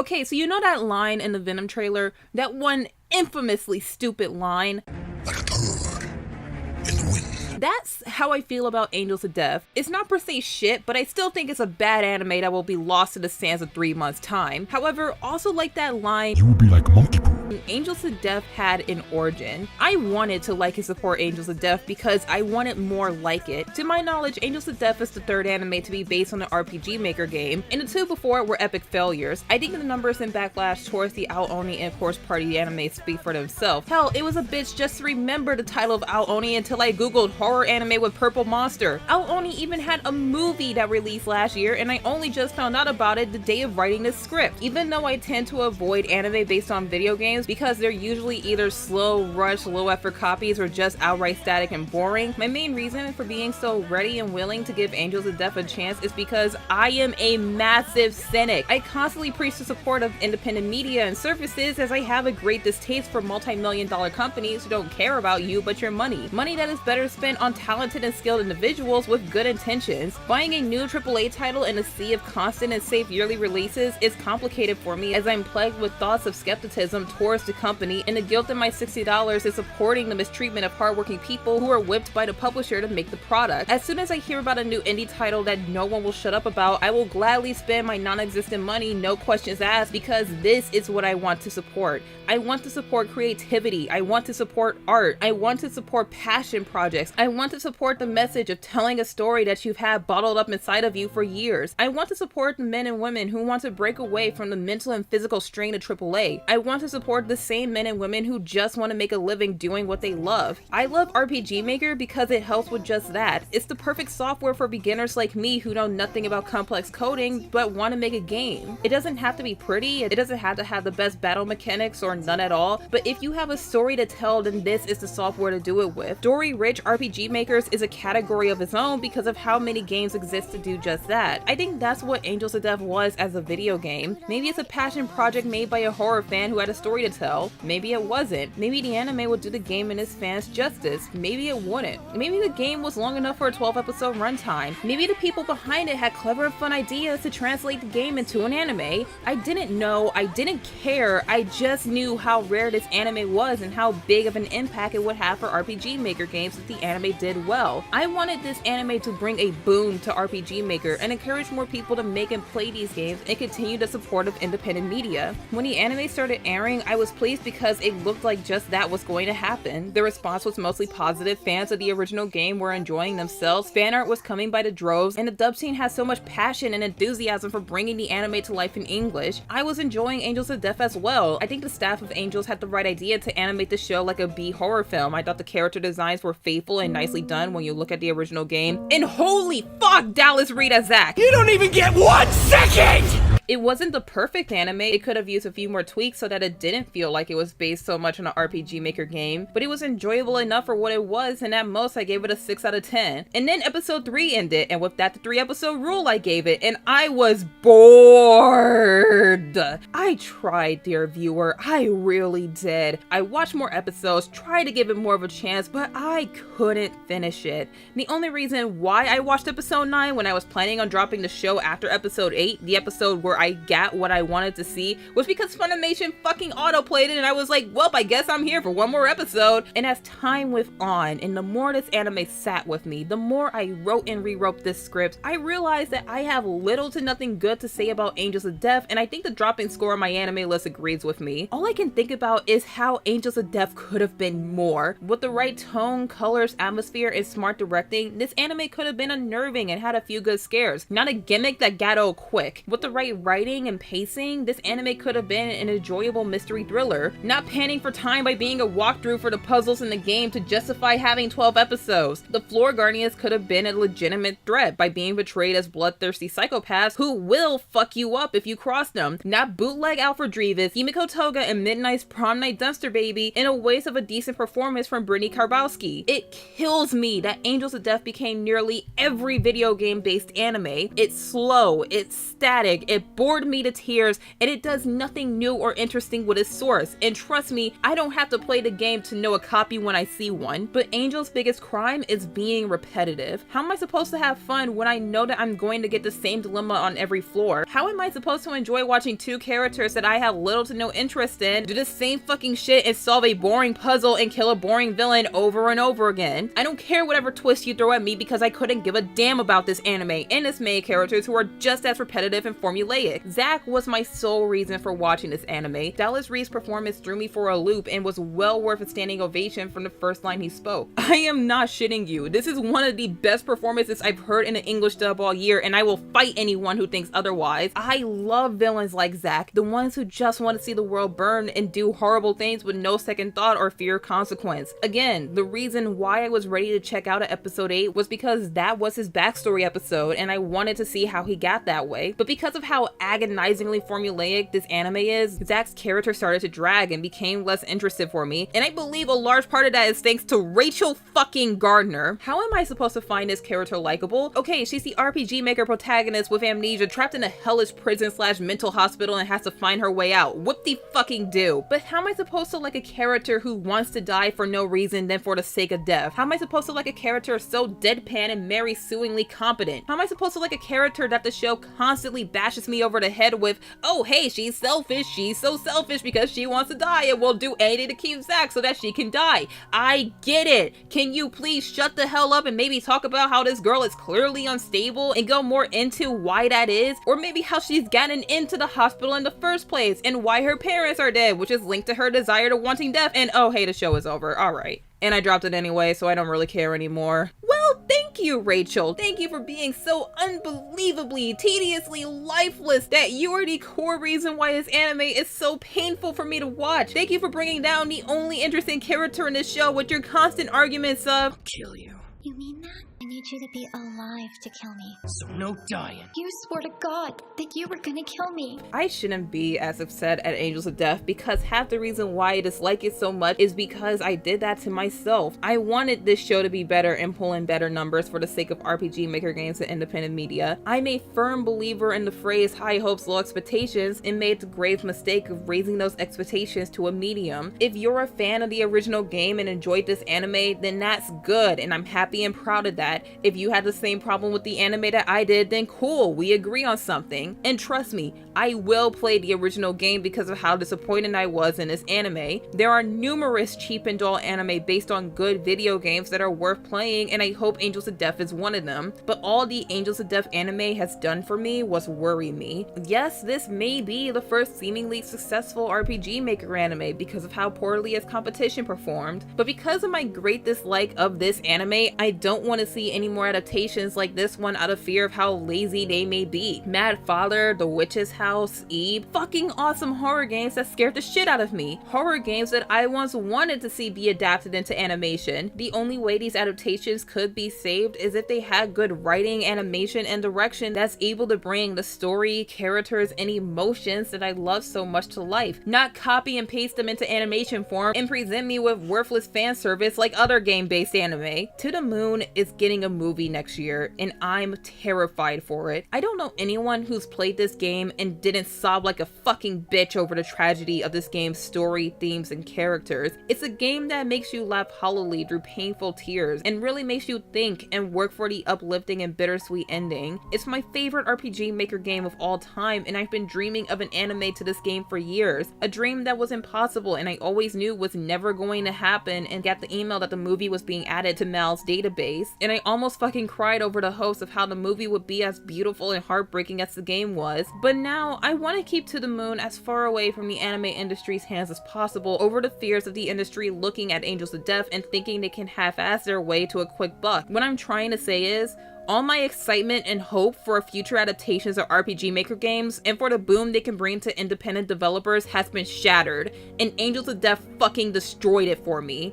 Okay, so you know that line in the Venom trailer? That one infamously stupid line? Like a bird in the wind. That's how I feel about Angels of Death. It's not per se shit, but I still think it's a bad anime that will be lost in the sands of 3 months' time. However, also like that line, You will be like monkey poo. Angels of Death had an origin. I wanted to like and support Angels of Death because I wanted more like it. To my knowledge, Angels of Death is the 3rd anime to be based on an RPG Maker game, and the 2 before it were epic failures. I think the numbers and backlash towards the Ao-Oni and Horse Party anime speak for themselves. Hell, it was a bitch just to remember the title of Ao-Oni until I googled horror anime with purple monster. Ao-Oni even had a movie that released last year, and I only just found out about it the day of writing this script. Even though I tend to avoid anime based on video games because they're usually either slow, rushed, low effort copies or just outright static and boring, my main reason for being so ready and willing to give Angels of Death a chance is because I am a massive cynic. I constantly preach the support of independent media and services as I have a great distaste for multi-million-dollar companies who don't care about you but your money. Money that is better spent on talented and skilled individuals with good intentions. Buying a new AAA title in a sea of constant and safe yearly releases is complicated for me as I'm plagued with thoughts of skepticism towards the company and the guilt in my $60 is supporting the mistreatment of hardworking people who are whipped by the publisher to make the product. As soon as I hear about a new indie title that no one will shut up about, I will gladly spend my non-existent money, no questions asked, because this is what I want to support. I want to support creativity. I want to support art. I want to support passion projects. I want to support the message of telling a story that you've had bottled up inside of you for years. I want to support the men and women who want to break away from the mental and physical strain of AAA. I want to support the same men and women who just want to make a living doing what they love. I love RPG Maker because it helps with just that. It's the perfect software for beginners like me who know nothing about complex coding but want to make a game. It doesn't have to be pretty, it doesn't have to have the best battle mechanics or none at all, but if you have a story to tell, then this is the software to do it with. Story-rich RPG makers is a category of its own because of how many games exist to do just that. I think that's what Angels of Death was as a video game. Maybe it's a passion project made by a horror fan who had a story to tell. Maybe it wasn't. Maybe the anime would do the game and its fans justice. Maybe it wouldn't. Maybe the game was long enough for a 12-episode runtime. Maybe the people behind it had clever and fun ideas to translate the game into an anime. I didn't know, I didn't care, I just knew how rare this anime was and how big of an impact it would have for RPG Maker games if the anime did well. I wanted this anime to bring a boom to RPG Maker and encourage more people to make and play these games and continue the support of independent media. When the anime started airing, I was pleased because it looked like just that was going to happen. The response was mostly positive. Fans of the original game were enjoying themselves, fan art was coming by the droves, and the dub scene has so much passion and enthusiasm for bringing the anime to life in English. I was enjoying Angels of Death as well. I think the staff of Angels had the right idea to animate the show like a B horror film. I thought the character designs were faithful and nicely done when you look at the original game. And holy fuck, Dallas Rita Zach! You don't even get 1 second! It wasn't the perfect anime. It could have used a few more tweaks so that it didn't feel like it was based so much on an RPG Maker game, but it was enjoyable enough for what it was, and at most I gave it a 6 out of 10. And then episode 3 ended, and with that the 3-episode rule I gave it, and I was bored. I tried, dear viewer, I really did. I watched more episodes, tried to give it more of a chance, but I couldn't finish it. The only reason why I watched episode 9 when I was planning on dropping the show after episode 8, the episode where I got what I wanted to see, was because Funimation fucking autoplayed it, and I was like, well, I guess I'm here for one more episode. And as time went on, and the more this anime sat with me, the more I wrote and rewrote this script, I realized that I have little to nothing good to say about Angels of Death, and I think the dropping score on my anime list agrees with me. All I can think about is how Angels of Death could have been more. With the right tone, colors, atmosphere, and smart directing, this anime could have been unnerving and had a few good scares. Not a gimmick that got old quick. With the right writing and pacing, this anime could have been an enjoyable mystery thriller, not panning for time by being a walkthrough for the puzzles in the game to justify having 12 episodes. The Floor Guardians could have been a legitimate threat by being portrayed as bloodthirsty psychopaths who will fuck you up if you cross them, not bootleg Alfred Drevis, Himiko Toga, and Midnight's Prom Night Dumpster Baby in a waste of a decent performance from Brittany Karbowski. It kills me that Angels of Death became nearly every video game based anime. It's slow, it's static, it bored me to tears, and it does nothing new or interesting with its source. And trust me, I don't have to play the game to know a copy when I see one. But Angel's biggest crime is being repetitive. How am I supposed to have fun when I know that I'm going to get the same dilemma on every floor? How am I supposed to enjoy watching 2 two characters that I have little to no interest in do the same fucking shit and solve a boring puzzle and kill a boring villain over and over again. I don't care whatever twist you throw at me because I couldn't give a damn about this anime and its main characters who are just as repetitive and formulaic. Zack was my sole reason for watching this anime. Dallas Reed's performance threw me for a loop and was well worth a standing ovation from the first line he spoke. I am not shitting you. This is one of the best performances I've heard in an English dub all year, and I will fight anyone who thinks otherwise. I love villains like Zack, the ones who just want to see the world burn and do horrible things with no second thought or fear of consequence. Again, the reason why I was ready to check out at episode 8 was because that was his backstory episode and I wanted to see how he got that way. But because of how agonizingly formulaic this anime is, Zack's character started to drag and became less interested for me, and I believe a large part of that is thanks to Rachel fucking Gardner. How am I supposed to find this character likable? Okay, she's the RPG Maker protagonist with amnesia trapped in a hellish prison / mental hospital and has to find her way out. Whoop-de-fucking-do. But how am I supposed to like a character who wants to die for no reason than for the sake of death? How am I supposed to like a character so deadpan and Mary Suingly competent? How am I supposed to like a character that the show constantly bashes me over the head with, oh hey, she's selfish, she's so selfish because she wants to die and will do anything to keep Zack so that she can die. I get it. Can you please shut the hell up and maybe talk about how this girl is clearly unstable and go more into why that is? Or maybe how she's gotten into the hospital in the first place and why her parents are dead, which is linked to her desire to wanting death. And oh hey, the show is over. Alright. And I dropped it anyway, so I don't really care anymore. Well, thank you, Rachel. Thank you for being so unbelievably, tediously lifeless that you are the core reason why this anime is so painful for me to watch. Thank you for bringing down the only interesting character in this show with your constant arguments of, I'll kill you. You mean that? I need you to be alive to kill me. So no dying. You swore to God that you were gonna kill me. I shouldn't be as upset at Angels of Death because half the reason why I dislike it so much is because I did that to myself. I wanted this show to be better and pull in better numbers for the sake of RPG Maker games and independent media. I'm a firm believer in the phrase high hopes, low expectations, and made the grave mistake of raising those expectations to a medium. If you're a fan of the original game and enjoyed this anime, then that's good and I'm happy and proud of that. If you had the same problem with the anime that I did, then cool, we agree on something. And trust me, I will play the original game because of how disappointed I was in this anime. There are numerous cheap and dull anime based on good video games that are worth playing, and I hope Angels of Death is one of them. But all the Angels of Death anime has done for me was worry me. Yes, this may be the first seemingly successful RPG Maker anime because of how poorly its competition performed, but because of my great dislike of this anime, I don't want to see any more adaptations like this one out of fear of how lazy they may be. Mad Father, The Witch's House, Eve, fucking awesome horror games that scared the shit out of me. Horror games that I once wanted to see be adapted into animation. The only way these adaptations could be saved is if they had good writing, animation, and direction that's able to bring the story, characters, and emotions that I love so much to life. Not copy and paste them into animation form and present me with worthless fan service like other game-based anime. To the Moon is getting a movie next year, and I'm terrified for it. I don't know anyone who's played this game and didn't sob like a fucking bitch over the tragedy of this game's story, themes, and characters. It's a game that makes you laugh hollowly through painful tears and really makes you think and work for the uplifting and bittersweet ending. It's my favorite RPG Maker game of all time, and I've been dreaming of an anime to this game for years. A dream that was impossible and I always knew was never going to happen, and got the email that the movie was being added to Mal's database, and I almost fucking cried over the hopes of how the movie would be as beautiful and heartbreaking as the game was. But now I want to keep To the Moon as far away from the anime industry's hands as possible over the fears of the industry looking at Angels of Death and thinking they can half-ass their way to a quick buck. What I'm trying to say is, all my excitement and hope for future adaptations of RPG Maker games and for the boom they can bring to independent developers has been shattered, and Angels of Death fucking destroyed it for me.